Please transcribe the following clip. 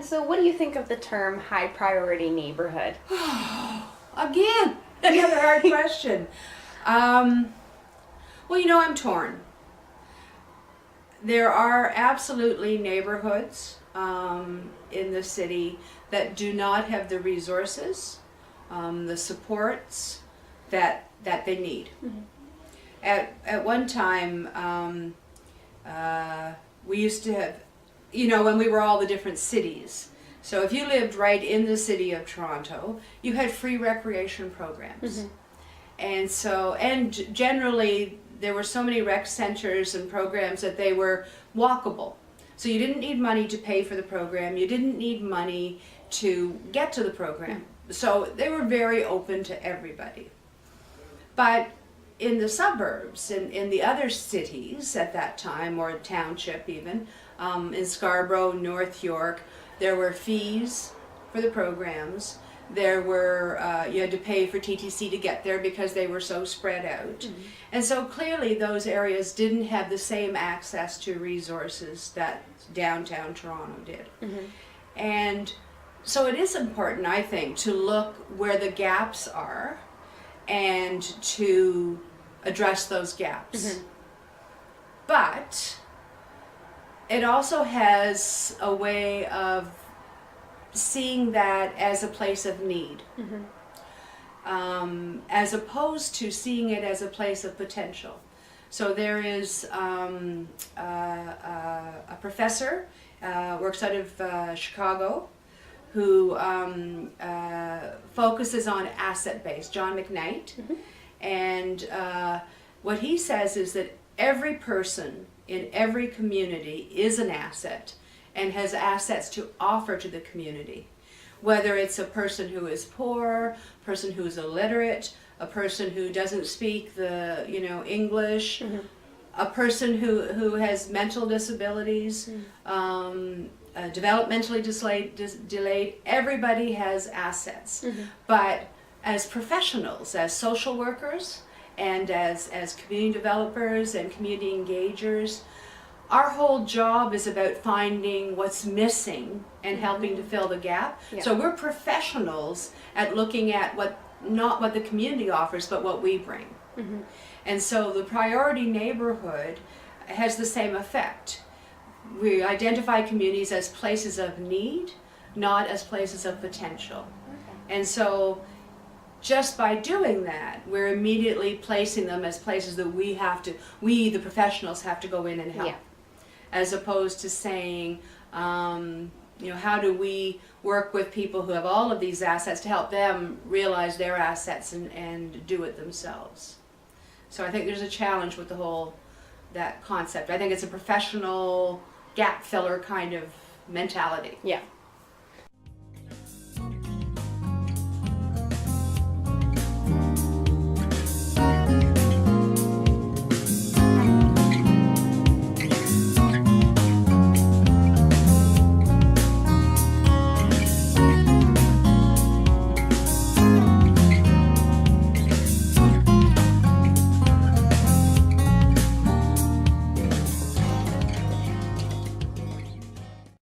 so what do you think of the term high priority neighborhood? Again, another hard question. Well, you know, I'm torn. There are absolutely neighborhoods in the city that do not have the resources, the supports that they need. Mm-hmm. At one time, we used to have, you know, when we were all the different cities. So if you lived right in the city of Toronto, you had free recreation programs. Mm-hmm. And so, and generally there were so many rec centers and programs that they were walkable. So you didn't need money to pay for the program. You didn't need money to get to the program. So they were very open to everybody. But in the suburbs, in the other cities at that time, or township even, in Scarborough, North York, there were fees for the programs. There were, you had to pay for TTC to get there because they were so spread out. Mm-hmm. And so clearly those areas didn't have the same access to resources that downtown Toronto did. Mm-hmm. And so it is important, I think, to look where the gaps are and to address those gaps. Mm-hmm. But it also has a way of seeing that as a place of need, mm-hmm. As opposed to seeing it as a place of potential. So there is a professor, works out of Chicago, who focuses on asset-based, John McKnight. Mm-hmm. And what he says is that every person in every community is an asset and has assets to offer to the community. Whether it's a person who is poor, a person who is illiterate, a person who doesn't speak the English, mm-hmm. a person who has mental disabilities, mm-hmm. Developmentally delayed, everybody has assets. Mm-hmm. But as professionals, as social workers, and as community developers and community engagers, our whole job is about finding what's missing and helping to fill the gap. Yeah. So we're professionals at looking at not what the community offers, but what we bring. Mm-hmm. And so the priority neighborhood has the same effect. We identify communities as places of need, not as places of potential. Okay. And so just by doing that, we're immediately placing them as places that we the professionals have to go in and help. Yeah. As opposed to saying, how do we work with people who have all of these assets to help them realize their assets and do it themselves. So I think there's a challenge with that concept. I think it's a professional gap filler kind of mentality. Yeah.